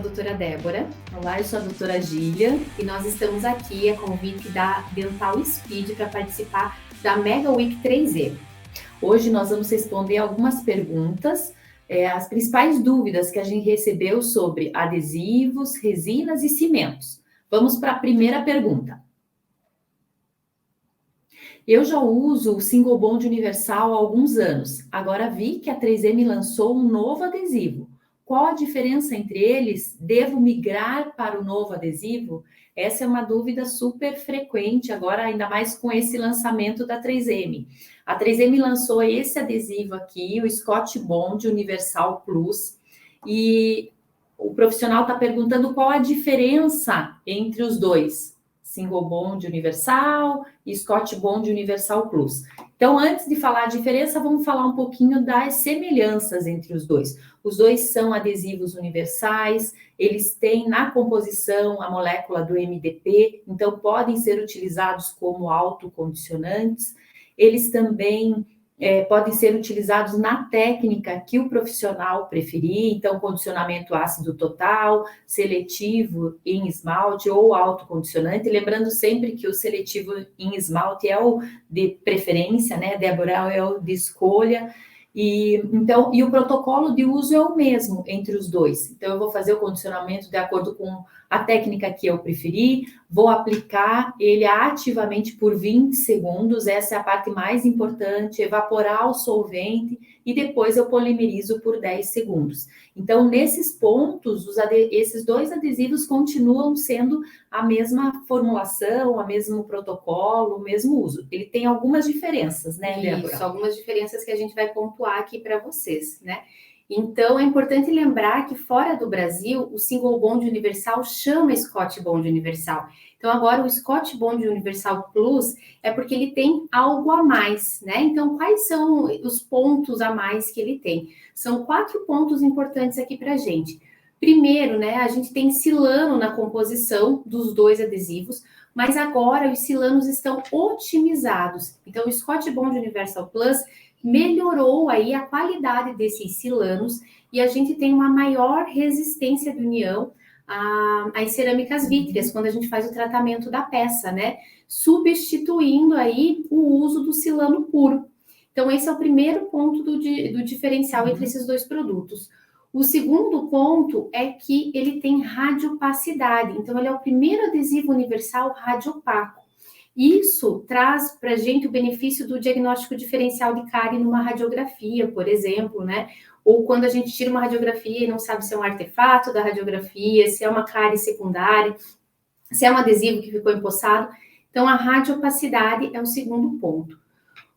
doutora Débora. Olá, eu sou a doutora Gília e nós estamos aqui a convite da Dental Speed para participar da Mega Week 3E. Hoje nós vamos responder algumas perguntas, as principais dúvidas que a gente recebeu sobre adesivos, resinas e cimentos. Vamos para a primeira pergunta. Eu já uso o Single Bond Universal há alguns anos. Agora vi que a 3M lançou um novo adesivo. Qual a diferença entre eles? Devo migrar para o novo adesivo? Essa é uma dúvida super frequente agora, ainda mais com esse lançamento da 3M. A 3M lançou esse adesivo aqui, o Scott Bond Universal Plus, e o profissional está perguntando qual a diferença entre os dois. Single Bond Universal e Scott Bond Universal Plus. Então, antes de falar a diferença, vamos falar um pouquinho das semelhanças entre os dois. Os dois são adesivos universais, eles têm na composição a molécula do MDP, então podem ser utilizados como autocondicionantes. Eles também podem ser utilizados na técnica que o profissional preferir, então condicionamento ácido total, seletivo em esmalte ou autocondicionante, lembrando sempre que o seletivo em esmalte é o de preferência, né, Débora, é o de escolha, e o protocolo de uso é o mesmo entre os dois. Então, eu vou fazer o condicionamento de acordo com a técnica que eu preferir, vou aplicar ele ativamente por 20 segundos, essa é a parte mais importante, evaporar o solvente e depois eu polimerizo por 10 segundos. Então, nesses pontos, esses dois adesivos continuam sendo a mesma formulação, o mesmo protocolo, o mesmo uso. Ele tem algumas diferenças, né, Débora? Isso, algumas diferenças que a gente vai pontuar aqui para vocês, né? Então, é importante lembrar que fora do Brasil, o Single Bond Universal chama Scott Bond Universal. Então, agora o Scott Bond Universal Plus é porque ele tem algo a mais, né? Então, quais são os pontos a mais que ele tem? São 4 pontos importantes aqui para a gente. Primeiro, né, a gente tem silano na composição dos dois adesivos, mas agora os silanos estão otimizados. Então, o Scott Bond Universal Plus melhorou aí a qualidade desses silanos e a gente tem uma maior resistência de união às cerâmicas vítreas quando a gente faz o tratamento da peça, né? Substituindo aí o uso do silano puro. Então, esse é o primeiro ponto do diferencial entre esses dois produtos. O segundo ponto é que ele tem radiopacidade. Então, ele é o primeiro adesivo universal radiopaco. Isso traz para a gente o benefício do diagnóstico diferencial de cárie numa radiografia, por exemplo, né? Ou quando a gente tira uma radiografia e não sabe se é um artefato da radiografia, se é uma cárie secundária, se é um adesivo que ficou empossado. Então, a radiopacidade é o segundo ponto.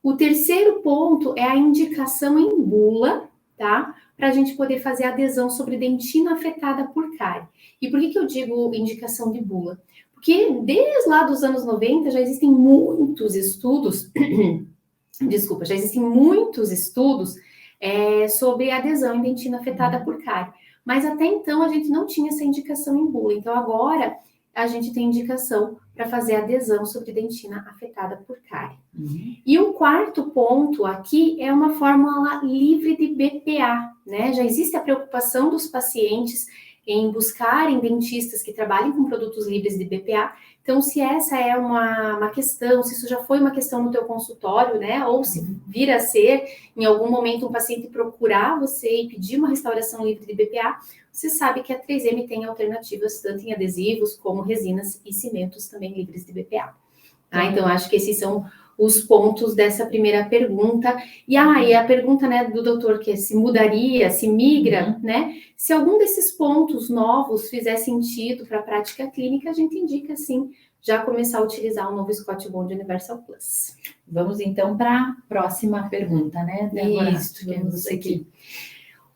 O terceiro ponto é a indicação em bula, tá? Para a gente poder fazer adesão sobre dentina afetada por cárie. E por que eu digo indicação de bula? Porque desde lá dos anos 90 já existem muitos estudos, já existem muitos estudos sobre adesão em dentina afetada por cárie. Mas até então a gente não tinha essa indicação em bula. Então agora a gente tem indicação para fazer adesão sobre dentina afetada por cárie. E o quarto ponto aqui é uma fórmula livre de BPA, né? Já existe a preocupação dos pacientes em buscarem dentistas que trabalhem com produtos livres de BPA. Então, se essa é uma questão, se isso já foi uma questão no teu consultório, né? Ou se vir a ser, em algum momento, um paciente procurar você e pedir uma restauração livre de BPA, você sabe que a 3M tem alternativas tanto em adesivos como resinas e cimentos também livres de BPA. Então, acho que esses são os pontos dessa primeira pergunta. E a pergunta, né, do doutor, que é se mudaria, se migra, né? Se algum desses pontos novos fizer sentido para a prática clínica, a gente indica, sim, já começar a utilizar o novo Scott Bond Universal Plus. Vamos, então, para a próxima pergunta, né, Débora? Isso, vamos aqui.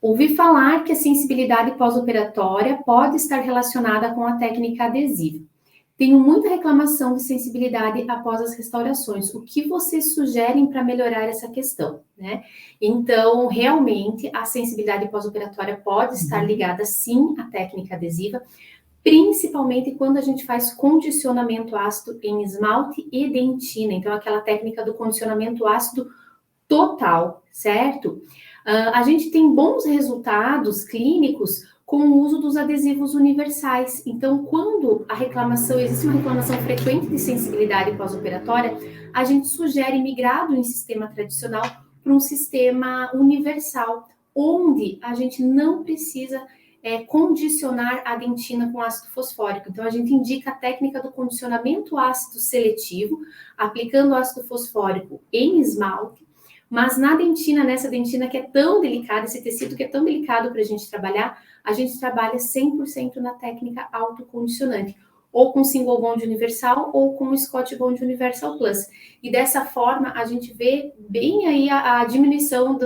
Ouvi falar que a sensibilidade pós-operatória pode estar relacionada com a técnica adesiva. Tenho muita reclamação de sensibilidade após as restaurações. O que vocês sugerem para melhorar essa questão, né? Então, realmente, a sensibilidade pós-operatória pode estar ligada, sim, à técnica adesiva, principalmente quando a gente faz condicionamento ácido em esmalte e dentina. Então, aquela técnica do condicionamento ácido total, certo? A gente tem bons resultados clínicos com o uso dos adesivos universais. Então, quando existe uma reclamação frequente de sensibilidade pós-operatória, a gente sugere migrar do sistema tradicional para um sistema universal, onde a gente não precisa condicionar a dentina com ácido fosfórico. Então, a gente indica a técnica do condicionamento ácido seletivo, aplicando ácido fosfórico em esmalte, mas nessa dentina que é tão delicada, esse tecido que é tão delicado para a gente trabalha 100% na técnica autocondicionante, ou com single bond universal, ou com o Scott Bond Universal Plus. E dessa forma, a gente vê bem aí a diminuição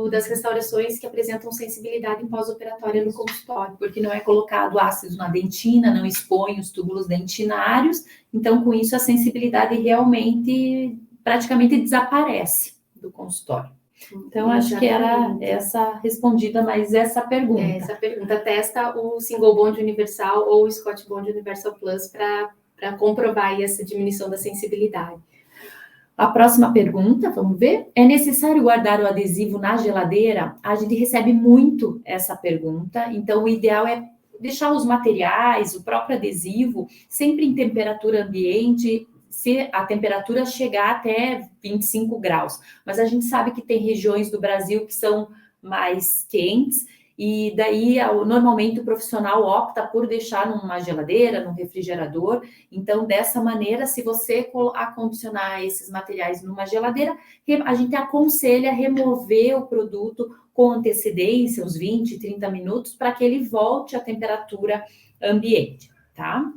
das restaurações que apresentam sensibilidade em pós-operatória no consultório. Porque não é colocado ácido na dentina, não expõe os túbulos dentinários, então com isso a sensibilidade realmente praticamente desaparece do consultório. Então, acho que era essa respondida, mas essa pergunta. Essa pergunta, testa o Single Bond Universal ou o Scott Bond Universal Plus para comprovar aí essa diminuição da sensibilidade. A próxima pergunta, vamos ver. É necessário guardar o adesivo na geladeira? A gente recebe muito essa pergunta, então o ideal é deixar os materiais, o próprio adesivo, sempre em temperatura ambiente, se a temperatura chegar até 25 graus. Mas a gente sabe que tem regiões do Brasil que são mais quentes, e daí normalmente o profissional opta por deixar numa geladeira, num refrigerador. Então, dessa maneira, se você acondicionar esses materiais numa geladeira, a gente aconselha remover o produto com antecedência, uns 20, 30 minutos, para que ele volte à temperatura ambiente, tá?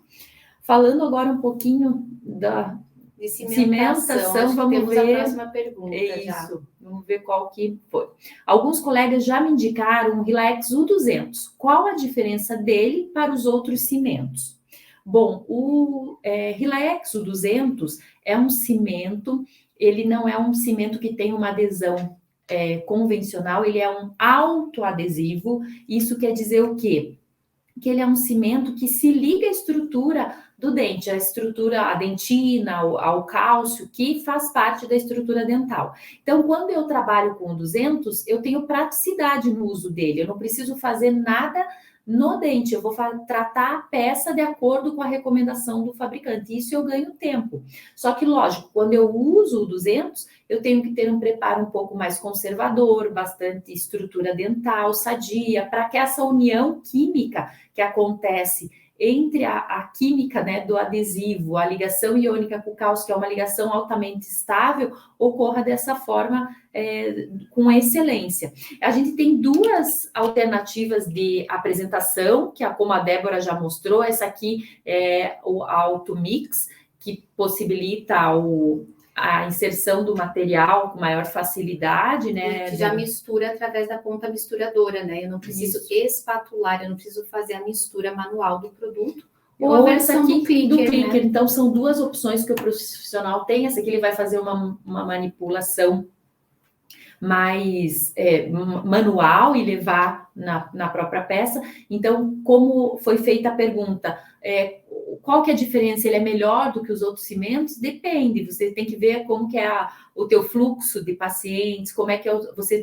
Falando agora um pouquinho de cimentação, vamos ver a próxima pergunta. Isso, vamos ver qual que foi. Alguns colegas já me indicaram o Relax U200. Qual a diferença dele para os outros cimentos? Bom, o Relax U200 é um cimento, ele não é um cimento que tem uma adesão convencional, ele é um autoadesivo. Isso quer dizer o quê? Que ele é um cimento que se liga à estrutura do dente, a dentina, ao cálcio, que faz parte da estrutura dental. Então, quando eu trabalho com o 200, eu tenho praticidade no uso dele, eu não preciso fazer nada no dente, eu vou tratar a peça de acordo com a recomendação do fabricante, isso eu ganho tempo. Só que, lógico, quando eu uso o 200, eu tenho que ter um preparo um pouco mais conservador, bastante estrutura dental, sadia, para que essa união química que acontece entre a química, né, do adesivo, a ligação iônica com o cálcio, que é uma ligação altamente estável, ocorra dessa forma, com excelência. A gente tem duas alternativas de apresentação, como a Débora já mostrou. Essa aqui é o Auto Mix, que possibilita a inserção do material com maior facilidade, né? Que já mistura através da ponta misturadora, né? Eu não preciso espatular, eu não preciso fazer a mistura manual do produto. Ou a versão do clicker, né? Então, são duas opções que o profissional tem. Essa aqui ele vai fazer uma manipulação mais manual e levar na própria peça. Então, como foi feita a pergunta, qual que é a diferença? Ele é melhor do que os outros cimentos? Depende, você tem que ver como que é o teu fluxo de pacientes, como é que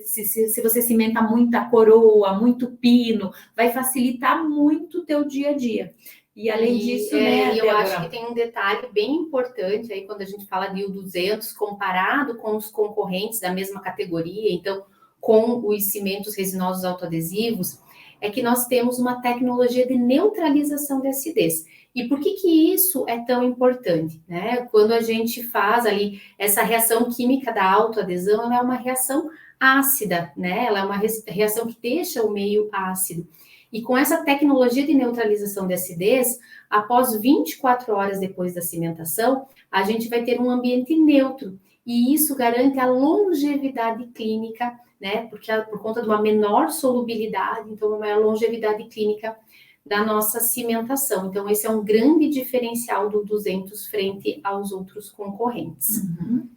se você cimenta muita coroa, muito pino, vai facilitar muito o teu dia a dia. E além disso, né, eu acho que tem um detalhe bem importante aí quando a gente fala de U200 comparado com os concorrentes da mesma categoria, então com os cimentos resinosos autoadesivos, é que nós temos uma tecnologia de neutralização de acidez. E por que isso é tão importante, né? Quando a gente faz ali essa reação química da autoadesão, ela é uma reação ácida, né? Ela é uma reação que deixa o meio ácido. E com essa tecnologia de neutralização de acidez, após 24 horas depois da cimentação, a gente vai ter um ambiente neutro. E isso garante a longevidade clínica, né? Porque por conta de uma menor solubilidade, então uma maior longevidade clínica da nossa cimentação. Então, esse é um grande diferencial do 200 frente aos outros concorrentes. Uhum.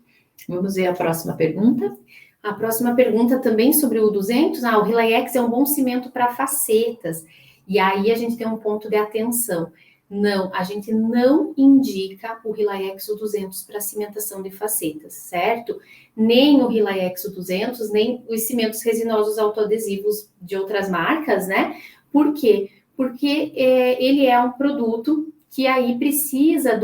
Vamos ver a próxima pergunta. A próxima pergunta também sobre o 200. O Relax é um bom cimento para facetas. E aí a gente tem um ponto de atenção. Não, a gente não indica o Relax 200 para cimentação de facetas, certo? Nem o Relax 200, nem os cimentos resinosos autoadesivos de outras marcas, né? Por quê? Porque ele é um produto que aí precisa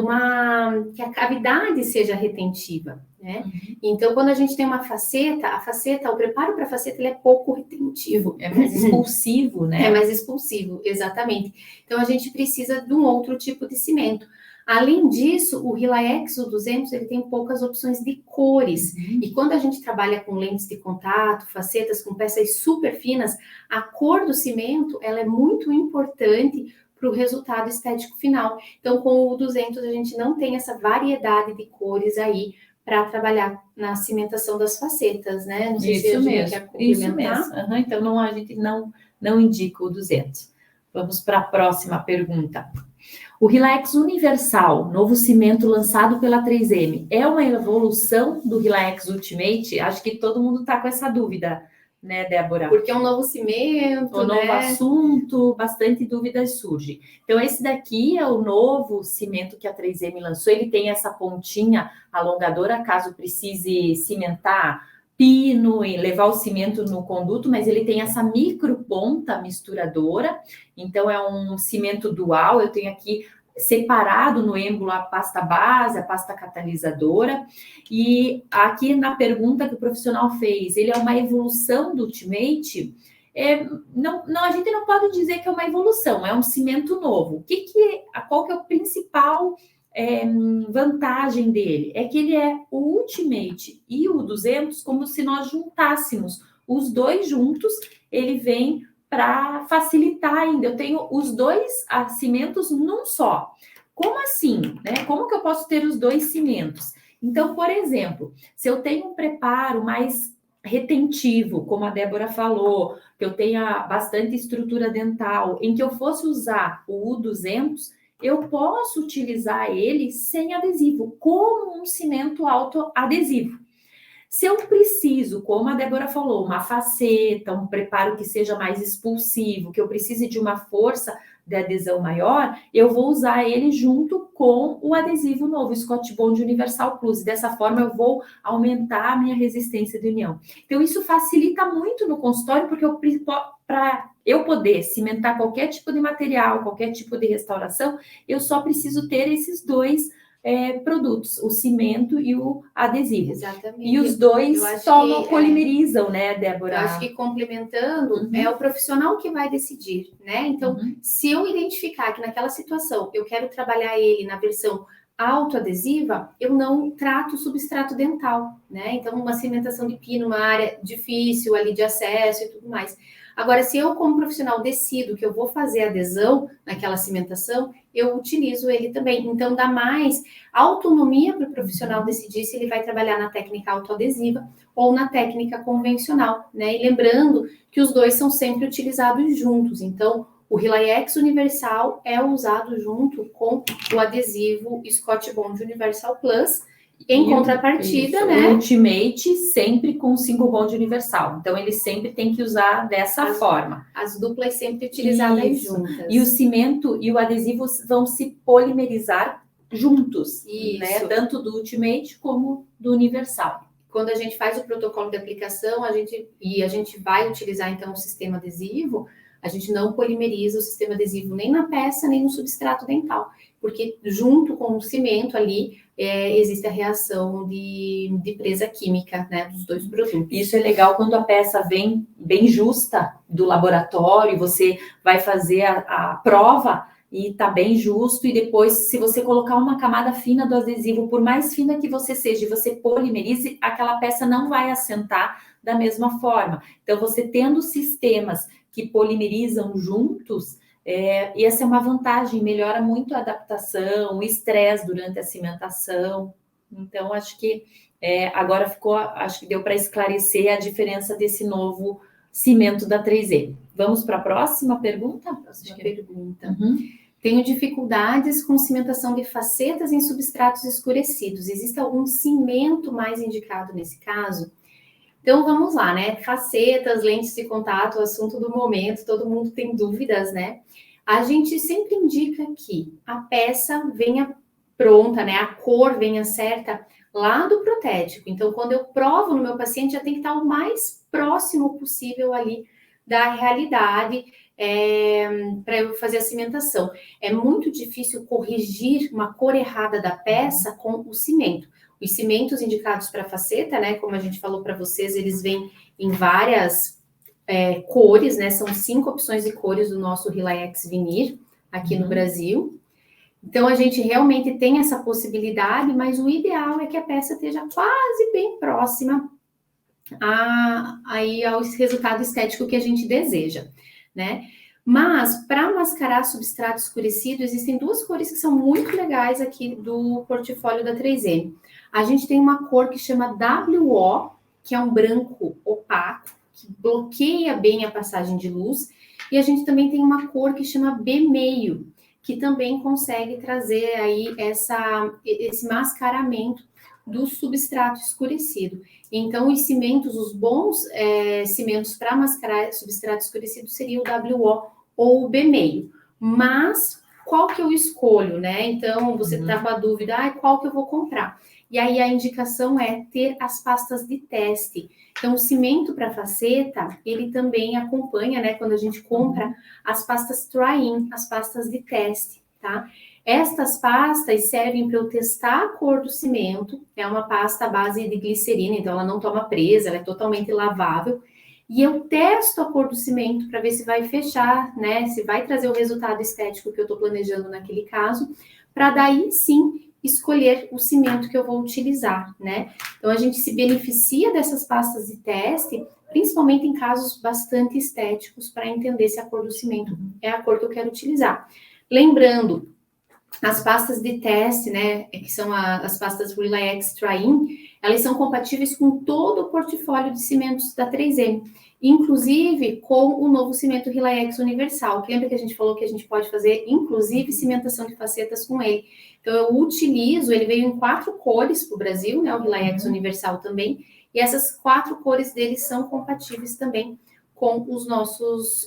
que a cavidade seja retentiva, né? Então, quando a gente tem uma faceta, o preparo para a faceta, ele é pouco retentivo. É mais expulsivo, né? É mais expulsivo, exatamente. Então, a gente precisa de um outro tipo de cimento. Além disso, o Relaxo 200, ele tem poucas opções de cores. E quando a gente trabalha com lentes de contato, facetas com peças super finas, a cor do cimento, ela é muito importante para o resultado estético final. Então, com o 200, a gente não tem essa variedade de cores aí para trabalhar na cimentação das facetas, né? Não sei se a gente quer complementar. Isso mesmo. Então, a gente não indica o 200. Vamos para a próxima pergunta. O Relax Universal, novo cimento lançado pela 3M, é uma evolução do Relax Ultimate? Acho que todo mundo está com essa dúvida, né, Débora? Porque é um novo cimento, um novo assunto, bastante dúvidas surgem. Então, esse daqui é o novo cimento que a 3M lançou. Ele tem essa pontinha alongadora, caso precise cimentar pino e levar o cimento no conduto, mas ele tem essa micro ponta misturadora. Então, é um cimento dual. Eu tenho aqui separado no êmbolo a pasta base, a pasta catalisadora. E aqui na pergunta que o profissional fez, ele é uma evolução do Ultimate? A gente não pode dizer que é uma evolução, é um cimento novo. Qual que é o principal vantagem dele? É que ele é o Ultimate e o 200 como se nós juntássemos os dois juntos, ele vem para facilitar ainda. Eu tenho os dois cimentos num só. Como assim? Né? Como que eu posso ter os dois cimentos? Então, por exemplo, se eu tenho um preparo mais retentivo, como a Débora falou, que eu tenha bastante estrutura dental, em que eu fosse usar o U200, eu posso utilizar ele sem adesivo, como um cimento autoadesivo. Se eu preciso, como a Débora falou, uma faceta, um preparo que seja mais expulsivo, que eu precise de uma força de adesão maior, eu vou usar ele junto com o adesivo novo, o Scott Bond Universal Plus. Dessa forma, eu vou aumentar a minha resistência de união. Então, isso facilita muito no consultório, porque para eu poder cimentar qualquer tipo de material, qualquer tipo de restauração, eu só preciso ter esses dois produtos, o cimento e o adesivo. Exatamente. E os dois polimerizam, né, Débora? Eu acho que complementando, é o profissional que vai decidir, né? Então, se eu identificar que naquela situação eu quero trabalhar ele na versão autoadesiva, eu não trato o substrato dental, né? Então, uma cimentação de pino, uma área difícil ali de acesso e tudo mais. Agora, se eu, como profissional, decido que eu vou fazer adesão naquela cimentação, eu utilizo ele também. Então, dá mais autonomia para o profissional decidir se ele vai trabalhar na técnica autoadesiva ou na técnica convencional, né? E lembrando que os dois são sempre utilizados juntos. Então, o Relax Universal é usado junto com o adesivo Scott Bond Universal Plus. Em contrapartida, né? O Ultimate sempre com single bond universal. Então, ele sempre tem que usar dessa forma. As duplas sempre utilizadas juntas. E o cimento e o adesivo vão se polimerizar juntos, né? Tanto do Ultimate como do Universal. Quando a gente faz o protocolo de aplicação, a gente vai utilizar, então, o sistema adesivo, a gente não polimeriza o sistema adesivo nem na peça, nem no substrato dental. Porque junto com o cimento ali, existe a reação de presa química, né, dos dois produtos. Isso é legal quando a peça vem bem justa do laboratório, você vai fazer a prova e tá bem justo, e depois, se você colocar uma camada fina do adesivo, por mais fina que você seja, e você polimerize, aquela peça não vai assentar da mesma forma. Então, você tendo sistemas que polimerizam juntos, e essa é uma vantagem, melhora muito a adaptação, o estresse durante a cimentação. Então, acho que agora acho que deu para esclarecer a diferença desse novo cimento da 3M. Vamos para a próxima pergunta? Pergunta. Tenho dificuldades com cimentação de facetas em substratos escurecidos. Existe algum cimento mais indicado nesse caso? Então, vamos lá, né? Facetas, lentes de contato, o assunto do momento, todo mundo tem dúvidas, né? A gente sempre indica que a peça venha pronta, né? A cor venha certa lá do protético. Então, quando eu provo no meu paciente, já tem que estar o mais próximo possível ali da realidade para eu fazer a cimentação. É muito difícil corrigir uma cor errada da peça com o cimento. Os cimentos indicados para faceta, né, como a gente falou para vocês, eles vêm em várias cores, né, são 5 opções de cores do nosso Relax Veneer aqui no Brasil. Então, a gente realmente tem essa possibilidade, mas o ideal é que a peça esteja quase bem próxima ao resultado estético que a gente deseja, né? Mas, para mascarar substrato escurecido, existem 2 cores que são muito legais aqui do portfólio da 3M. A gente tem uma cor que chama WO, que é um branco opaco, que bloqueia bem a passagem de luz, e a gente também tem uma cor que chama B-meio, que também consegue trazer aí esse mascaramento do substrato escurecido. Então, os cimentos, os bons cimentos para mascarar substrato escurecido seria o WO ou o B-meio. Mas, qual que eu escolho, né? Então, você está com a dúvida, qual que eu vou comprar? E aí, a indicação é ter as pastas de teste. Então, o cimento para faceta, ele também acompanha, né? Quando a gente compra as pastas try-in, as pastas de teste, tá? Estas pastas servem para eu testar a cor do cimento. É uma pasta à base de glicerina, então ela não toma presa, ela é totalmente lavável. E eu testo a cor do cimento para ver se vai fechar, né? Se vai trazer o resultado estético que eu estou planejando naquele caso, para daí sim escolher o cimento que eu vou utilizar, né? Então, a gente se beneficia dessas pastas de teste, principalmente em casos bastante estéticos, para entender se a cor do cimento é a cor que eu quero utilizar. Lembrando, as pastas de teste, né, que são as pastas Relax Try-In, elas são compatíveis com todo o portfólio de cimentos da 3M, inclusive com o novo cimento Relax Universal. Lembra que a gente falou que a gente pode fazer, inclusive, cimentação de facetas com ele? Então, eu utilizo, ele veio em 4 cores para o Brasil, né, o Relax Universal também, e essas 4 cores dele são compatíveis também com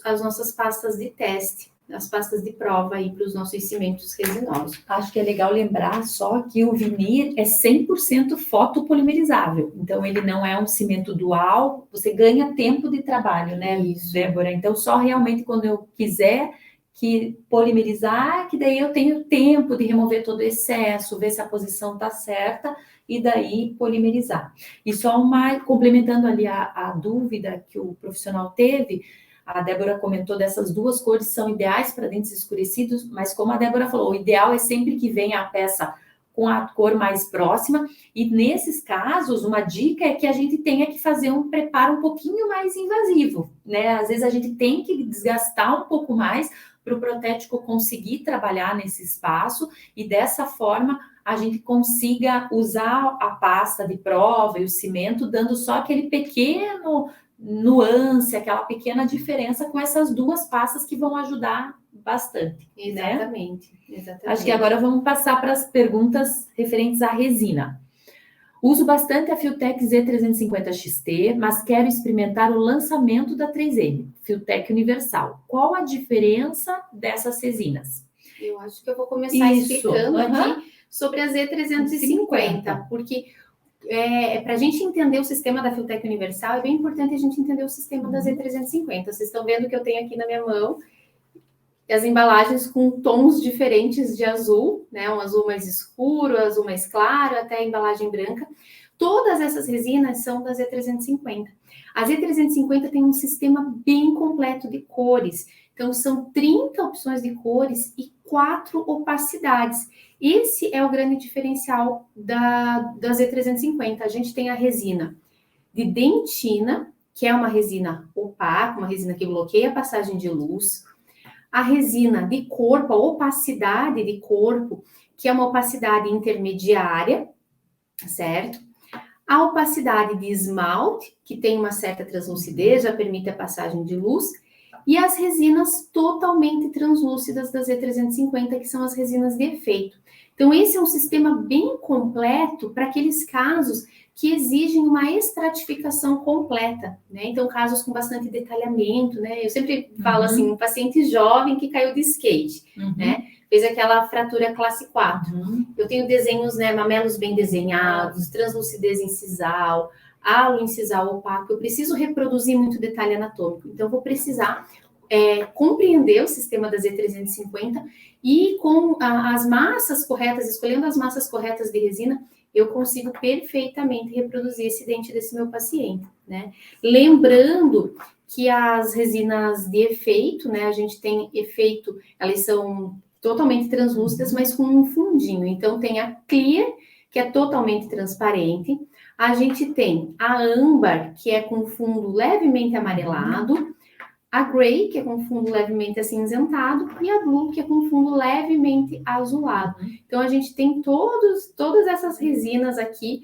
as nossas pastas de teste, as pastas de prova aí para os nossos cimentos resinosos. Acho que é legal lembrar só que o Veneer é 100% fotopolimerizável. Então, ele não é um cimento dual, você ganha tempo de trabalho, né, Isso. Débora? Então, só realmente quando eu quiser que polimerizar, que daí eu tenho tempo de remover todo o excesso, ver se a posição está certa e daí polimerizar. E só complementando ali a dúvida que o profissional teve, a Débora comentou dessas 2 cores são ideais para dentes escurecidos, mas como a Débora falou, o ideal é sempre que venha a peça com a cor mais próxima, e nesses casos, uma dica é que a gente tenha que fazer um preparo um pouquinho mais invasivo, né? Às vezes a gente tem que desgastar um pouco mais para o protético conseguir trabalhar nesse espaço, e dessa forma a gente consiga usar a pasta de prova e o cimento, dando só aquele pequeno nuance, aquela pequena diferença com essas 2 pastas que vão ajudar bastante. Exatamente, né? Exatamente. Acho que agora vamos passar para as perguntas referentes à resina. Uso bastante a Filtek Z350XT, mas quero experimentar o lançamento da 3M, Filtek Universal. Qual a diferença dessas resinas? Eu acho que eu vou começar explicando aqui sobre a Z350, porque para a gente entender o sistema da Filtek Universal, é bem importante a gente entender o sistema da Z350. Vocês estão vendo que eu tenho aqui na minha mão as embalagens com tons diferentes de azul, né? Um azul mais escuro, azul mais claro, até a embalagem branca. Todas essas resinas são da Z350. A Z350 tem um sistema bem completo de cores. Então, são 30 opções de cores e 4 opacidades. Esse é o grande diferencial da Z350. A gente tem a resina de dentina, que é uma resina opaca, uma resina que bloqueia a passagem de luz. A resina de corpo, a opacidade de corpo, que é uma opacidade intermediária, certo? A opacidade de esmalte, que tem uma certa translucidez, já permite a passagem de luz. E as resinas totalmente translúcidas da Z350, que são as resinas de efeito. Então, esse é um sistema bem completo para aqueles casos que exigem uma estratificação completa, né? Então, casos com bastante detalhamento, né? Eu sempre falo assim, um paciente jovem que caiu de skate, né? Fez aquela fratura classe 4. Eu tenho desenhos, né, mamelos bem desenhados, translucidez incisal, halo incisal opaco. Eu preciso reproduzir muito detalhe anatômico. Então, eu vou precisar compreender o sistema da Z350 e com as massas corretas, escolhendo as massas corretas de resina, eu consigo perfeitamente reproduzir esse dente desse meu paciente, né? Lembrando que as resinas de efeito, né? A gente tem efeito, elas são totalmente translúcidas, mas com um fundinho. Então, tem a clear, que é totalmente transparente. A gente tem a âmbar, que é com fundo levemente amarelado. A Grey, que é com fundo levemente acinzentado, e a Blue, que é com fundo levemente azulado. Então, a gente tem todas essas resinas aqui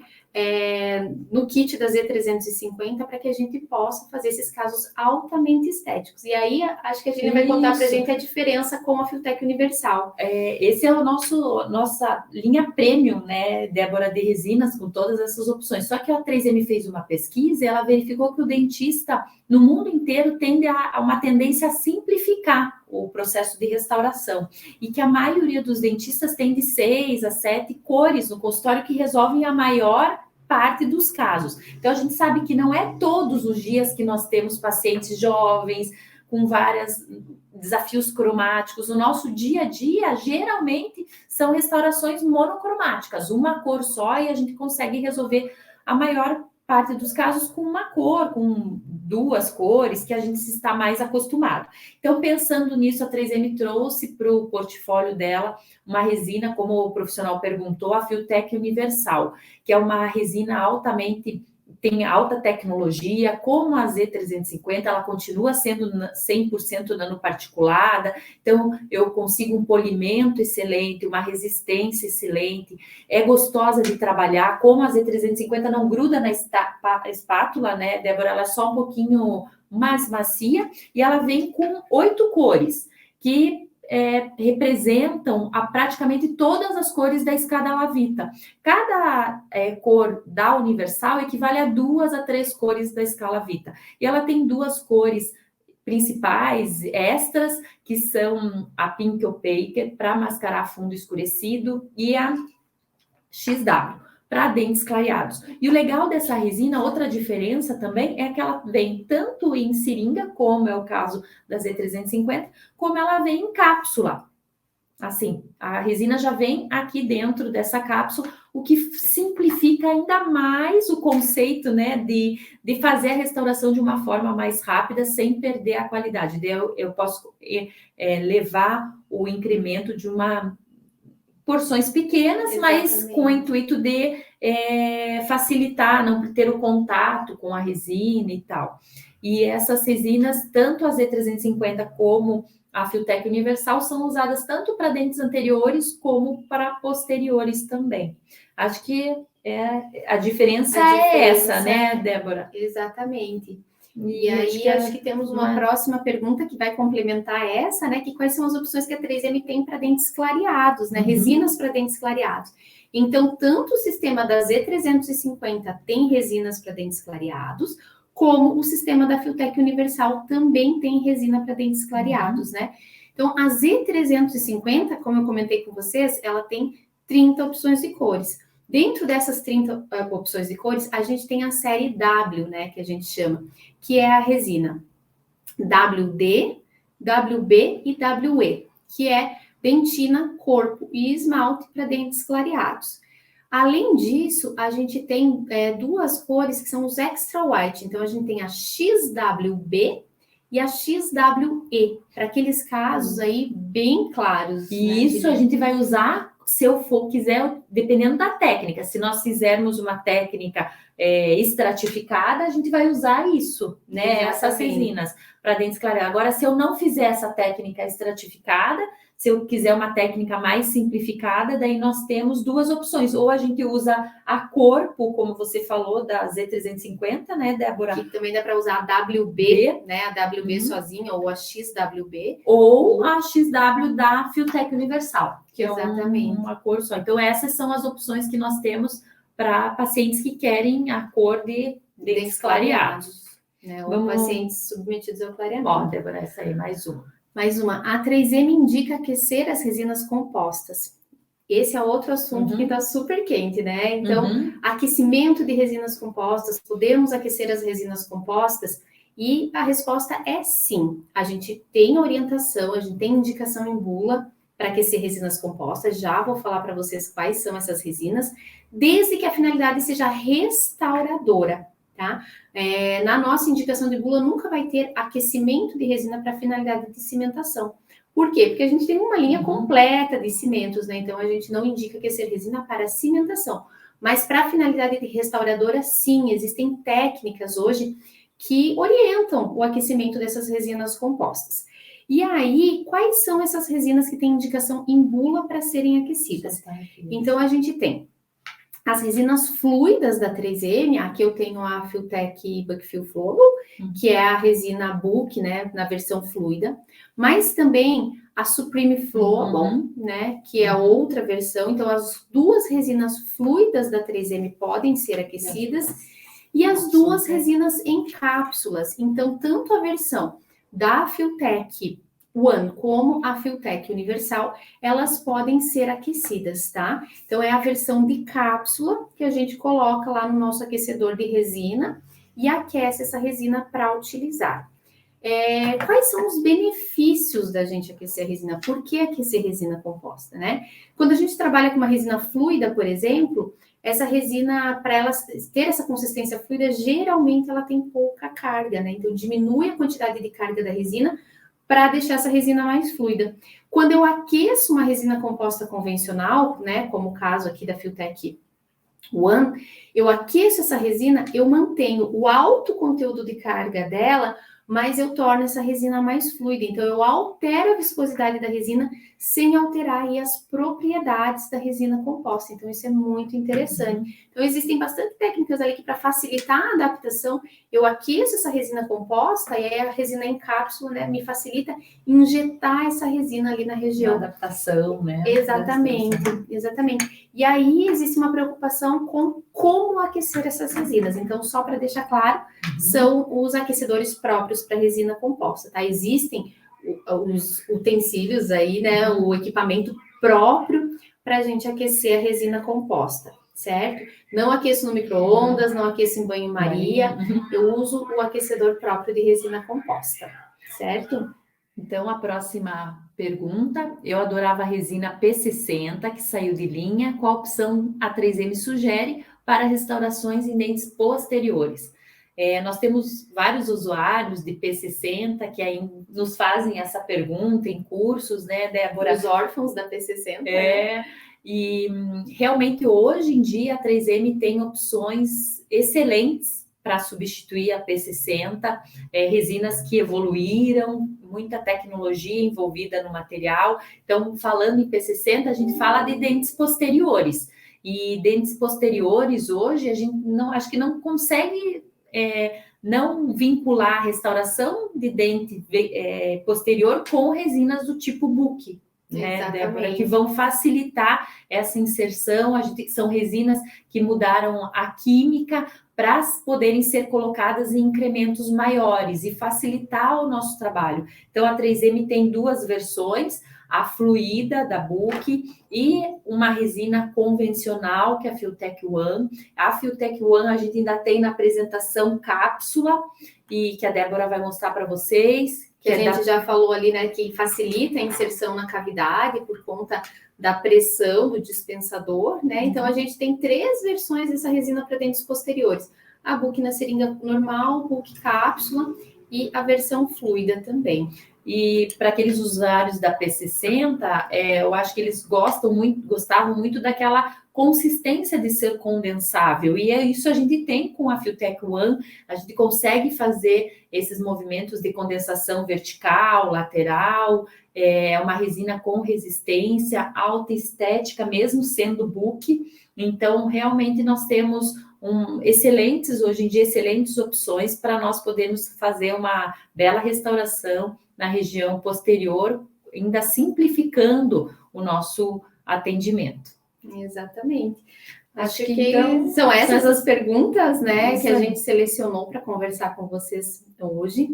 no kit da Z350 para que a gente possa fazer esses casos altamente estéticos. E aí, acho que a gente vai contar para a gente a diferença com a Filtech Universal. Esse é o nossa linha premium, né, Débora, de resinas, com todas essas opções. Só que a 3M fez uma pesquisa e ela verificou que o dentista, no mundo inteiro, tende a uma tendência a simplificar o processo de restauração. E que a maioria dos dentistas tem de 6 a 7 cores no consultório que resolvem a maior parte dos casos. Então, a gente sabe que não é todos os dias que nós temos pacientes jovens com vários desafios cromáticos. O nosso dia a dia, geralmente, são restaurações monocromáticas, uma cor só, e a gente consegue resolver a maior parte dos casos com uma cor, com 2 cores, que a gente está mais acostumado. Então, pensando nisso, a 3M trouxe para o portfólio dela uma resina, como o profissional perguntou, a Filtech Universal, que é uma resina tem alta tecnologia, como a Z350, ela continua sendo 100% nanoparticulada, então eu consigo um polimento excelente, uma resistência excelente, é gostosa de trabalhar, como a Z350 não gruda na espátula, né, Débora, ela é só um pouquinho mais macia, e ela vem com 8 cores, que representam praticamente todas as cores da escada Lavita. Cada cor da Universal equivale a 2 a 3 cores da escala Vita. E ela tem 2 cores principais, extras, que são a Pink Opaque, para mascarar fundo escurecido, e a XW, para dentes clareados. E o legal dessa resina, outra diferença também, é que ela vem tanto em seringa, como é o caso da Z350, como ela vem em cápsula. Assim, a resina já vem aqui dentro dessa cápsula, o que simplifica ainda mais o conceito, né, de fazer a restauração de uma forma mais rápida, sem perder a qualidade. Eu posso levar o incremento de porções pequenas, exatamente, mas com o intuito de facilitar, não ter o contato com a resina e tal. E essas resinas, tanto a Z350 como a Filtech Universal, são usadas tanto para dentes anteriores como para posteriores também. Acho que a diferença é essa, né, Débora? Exatamente. E aí, acho que temos uma próxima pergunta que vai complementar essa, né? Que quais são as opções que a 3M tem para dentes clareados, né? Resinas para dentes clareados. Então, tanto o sistema da Z350 tem resinas para dentes clareados, como o sistema da Filtech Universal também tem resina para dentes clareados, né? Então, a Z350, como eu comentei com vocês, ela tem 30 opções de cores. Dentro dessas 30 opções de cores, a gente tem a série W, né, que a gente chama, que é a resina WD, WB e WE, que é dentina, corpo e esmalte para dentes clareados. Além disso, a gente tem 2 cores que são os extra white. Então, a gente tem a XWB e a XWE, para aqueles casos aí bem claros. E isso a gente vai usar se eu quiser, dependendo da técnica. Se nós fizermos uma técnica estratificada, a gente vai usar isso, né? Essas resinas para dentes clareados. Agora, se eu não fizer essa técnica estratificada, se eu quiser uma técnica mais simplificada, daí nós temos 2 opções. Ou a gente usa a corpo, como você falou, da Z350, né, Débora? Que também dá para usar a WB, né? A WB sozinha, ou a XWB. Ou a XW da Filtech Universal, que exatamente, é uma cor só. Então, essas são as opções que nós temos para pacientes que querem a cor de dentes clareados. Né? Ou pacientes submetidos ao clareamento. Ó, Débora, essa aí, mais uma. Mais uma. A 3M indica aquecer as resinas compostas. Esse é outro assunto que está super quente, né? Então, aquecimento de resinas compostas, podemos aquecer as resinas compostas. E a resposta é sim. A gente tem orientação, a gente tem indicação em bula para aquecer resinas compostas. Já vou falar para vocês quais são essas resinas, desde que a finalidade seja restauradora, tá? Na nossa indicação de bula nunca vai ter aquecimento de resina para finalidade de cimentação. Por quê? Porque a gente tem uma linha completa de cimentos, né? Então a gente não indica aquecer resina para cimentação. Mas para a finalidade de restauradora, sim, existem técnicas hoje que orientam o aquecimento dessas resinas compostas. E aí, quais são essas resinas que têm indicação em bula para serem aquecidas? Então, a gente tem as resinas fluidas da 3M, aqui eu tenho a Filtech Buckfill Flowable, que é a resina Book, né, na versão fluida, mas também a Supreme Flowable, né, que é a outra versão. Então, as duas resinas fluidas da 3M podem ser aquecidas e as duas resinas em cápsulas. Então, tanto a versão da Filtech One como a Filtech Universal, elas podem ser aquecidas, tá? Então, é a versão de cápsula que a gente coloca lá no nosso aquecedor de resina e aquece essa resina para utilizar. Quais são os benefícios da gente aquecer a resina? Por que aquecer resina composta, né? Quando a gente trabalha com uma resina fluida, por exemplo, essa resina, para ela ter essa consistência fluida, geralmente ela tem pouca carga, né? Então, diminui a quantidade de carga da resina para deixar essa resina mais fluida. Quando eu aqueço uma resina composta convencional, né, como o caso aqui da Filtech One, eu aqueço essa resina, eu mantenho o alto conteúdo de carga dela, mas eu torno essa resina mais fluida. Então, eu altero a viscosidade da resina sem alterar aí as propriedades da resina composta. Então, isso é muito interessante. Então, existem bastante técnicas ali que, para facilitar a adaptação, eu aqueço essa resina composta e aí a resina em cápsula, né, me facilita injetar essa resina ali na região. Da adaptação, né? Exatamente, exatamente. E aí existe uma preocupação com como aquecer essas resinas. Então, só para deixar claro, são os aquecedores próprios para resina composta, tá? Existem os utensílios aí, né? O equipamento próprio para a gente aquecer a resina composta, certo? Não aqueço no micro-ondas, não aqueço em banho-maria. Eu uso o aquecedor próprio de resina composta, certo? Então, a próxima pergunta, eu adorava a resina P60, que saiu de linha, qual opção a 3M sugere para restaurações em dentes posteriores? Nós temos vários usuários de P60 que aí nos fazem essa pergunta em cursos, né, Débora? Os órfãos da P60. Né? E realmente hoje em dia a 3M tem opções excelentes para substituir a P60, resinas que evoluíram, muita tecnologia envolvida no material. Então, falando em P60, a gente fala de dentes posteriores. E dentes posteriores, hoje, a gente não, acho que não consegue não vincular a restauração de dente posterior com resinas do tipo Book. Né, Débora, que vão facilitar essa inserção. São resinas que mudaram a química para poderem ser colocadas em incrementos maiores e facilitar o nosso trabalho. Então, a 3M tem duas versões, a fluida da Book e uma resina convencional, que é a Filtech One. A Filtech One a gente ainda tem na apresentação cápsula, e que a Débora vai mostrar para vocês. Que a gente já falou ali, né, que facilita a inserção na cavidade por conta da pressão do dispensador, né? Então, a gente tem 3 versões dessa resina para dentes posteriores. A Book na seringa normal, Book cápsula e a versão fluida também. E para aqueles usuários da P60, eu acho que eles gostavam muito daquela consistência de ser condensável. E isso a gente tem com a Filtech One, a gente consegue fazer esses movimentos de condensação vertical, lateral, uma resina com resistência, alta estética, mesmo sendo Book. Então, realmente, nós temos hoje em dia, excelentes opções para nós podermos fazer uma bela restauração na região posterior, ainda simplificando o nosso atendimento. Exatamente. Acho que então, são essas as perguntas, né, que a gente selecionou para conversar com vocês hoje.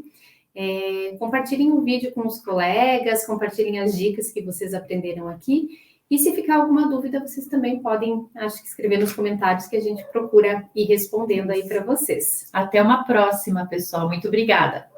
Compartilhem o vídeo com os colegas, compartilhem as dicas que vocês aprenderam aqui. E se ficar alguma dúvida, vocês também podem, acho que escrever nos comentários que a gente procura ir respondendo aí para vocês. Até uma próxima, pessoal. Muito obrigada.